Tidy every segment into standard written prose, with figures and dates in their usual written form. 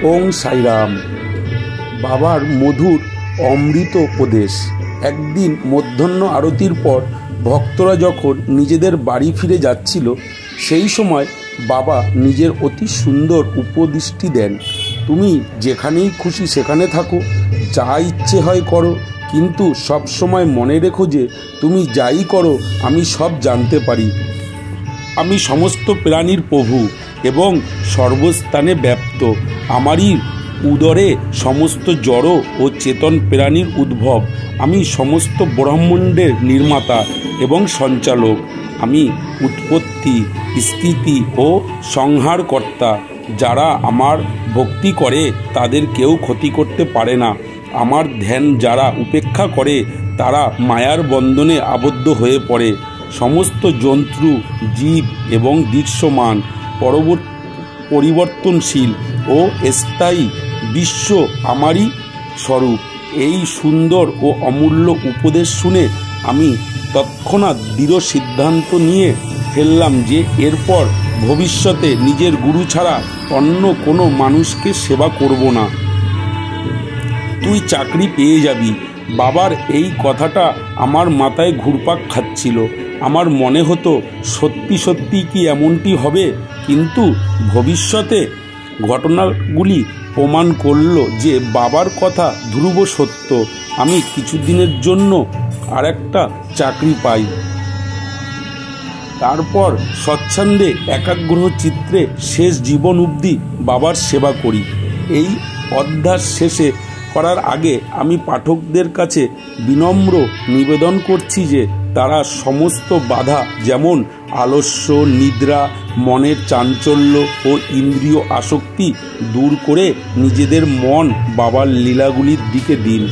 ওং সাইরাম। বাবার মধুর অমৃত উপদেশ। একদিন মধ্যাহ্ন আরতির পর ভক্তরা যখন নিজেদের বাড়ি ফিরে যাচ্ছিল, সেই সময় বাবা নিজের অতি সুন্দর উপদেশটি দেন। তুমি যেখানেই খুশি সেখানে থাকো, যা ইচ্ছে হয় করো, কিন্তু সব সময় মনে রেখো যে তুমি যাই করো আমি সব জানতে পারি। আমি সমস্ত প্রাণীর প্রভু এবং সর্বস্থানে ব্যাপ্ত। আমারই উদরে সমস্ত জড় ও চেতন প্রাণীর উদ্ভব। আমি সমস্ত ব্রহ্মাণ্ডের নির্মাতা এবং সঞ্চালক। আমি উৎপত্তি, স্থিতি ও সংহারকর্তা। যারা আমার ভক্তি করে তাদের কেউ ক্ষতি করতে পারে না। আমার ধ্যান যারা উপেক্ষা করে তারা মায়ার বন্ধনে আবদ্ধ হয়ে পড়ে। সমস্ত জন্তু, জীব এবং দৃশ্যমান, পরিবর্তনশীল ও স্থায়ী বিশ্ব আমারই স্বরূপ। এই সুন্দর ও অমূল্য উপদেশ শুনে আমি তৎক্ষণাৎ দৃঢ় সিদ্ধান্ত নিয়ে ফেললাম যে এরপর ভবিষ্যতে নিজের গুরু ছাড়া অন্য কোনো মানুষকে সেবা করব না। তুই চাকরি পেয়ে যাবি। বাবার এই কথাটা আমার মাথায় ঘুরপাক খাচ্ছিল। আমার মনে হতো সত্যি সত্যি কি এমনটি হবে, কিন্তু ভবিষ্যতে ঘটনাগুলি প্রমাণ করল যে বাবার কথা ধ্রুব সত্য। আমি কিছুদিনের জন্য আরেকটা চাকরি পাই। তারপর স্বচ্ছন্দে একাগ্র চিত্রে শেষ জীবন অবধি বাবার সেবা করি। এই অধ্যায় শেষে করার আগে আমি পাঠকদের কাছে বিনম্র নিবেদন করছি যে তারা সমস্ত বাধা, যেমন আলস্য, নিদ্রা, মনের চাঞ্চল্য ও ইন্দ্রিয় আসক্তি দূর করে নিজেদের মন বাবার লীলাগুলির দিকে দিন।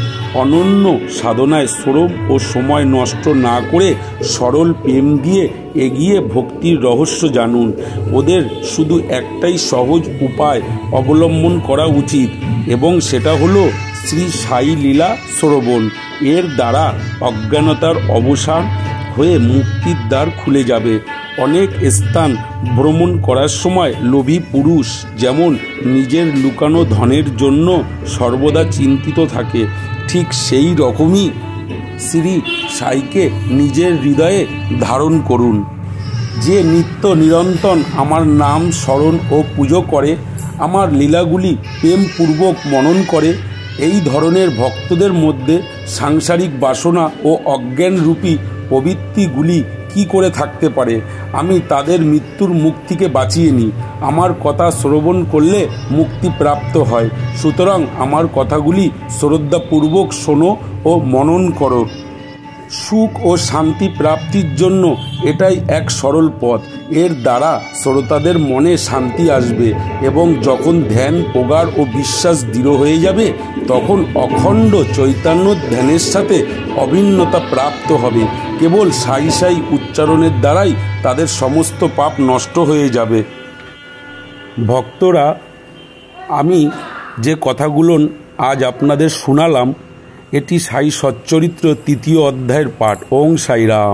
অনন্য সাধনায় শ্রম ও সময় নষ্ট না করে সরল প্রেম দিয়ে এগিয়ে ভক্তির রহস্য জানুন। ওদের শুধু একটাই সহজ উপায় অবলম্বন করা উচিত, এবং সেটা হলো শ্রী সাই লীলা শ্রবণ। এর দ্বারা অজ্ঞানতার অবসান হয়ে মুক্তির দ্বার খুলে যাবে। অনেক স্থান ভ্রমণ করার সময় লোভী পুরুষ যেমন নিজের লুকানো ধনের জন্য সর্বদা চিন্তিত থাকে, ঠিক সেই রকমই শ্রী সাইকে নিজের হৃদয়ে ধারণ করুন। যে নিত্য নিরন্তর আমার নাম স্মরণ ও পুজো করে, আমার লীলাগুলি প্রেমপূর্বক মনন করে, এই ধরনের ভক্তদের মধ্যে সাংসারিক বাসনা ও অজ্ঞানরূপী প্রবৃত্তিগুলি কি করে থাকতে পারে? আমি তাদের মৃত্যুর মুখ থেকে বাঁচিয়ে নিই। আমার কথা শ্রবণ করলে মুক্তি প্রাপ্ত হয়। সুতরাং আমার কথাগুলি শ্রদ্ধাপূর্বক শোনো ও মনন করো। সুখ ও শান্তি প্রাপ্তির জন্য এটাই এক সরল পথ। এর দ্বারা শ্রোতাদের মনে শান্তি আসবে, এবং যখন ধ্যান, প্রগাঢ় ও বিশ্বাস দৃঢ় হয়ে যাবে, তখন অখণ্ড চৈতন্য ধ্যানের সাথে অভিন্নতা প্রাপ্ত হবে। কেবল সাই সাই উচ্চারণের দ্বারাই তাদের সমস্ত পাপ নষ্ট হয়ে যাবে। ভক্তরা, আমি যে কথাগুলো আজ আপনাদের শোনালাম, এটি সাই সচ্চরিত্র 3য় অধ্যায়ের পাঠ। ওং সাইরাম।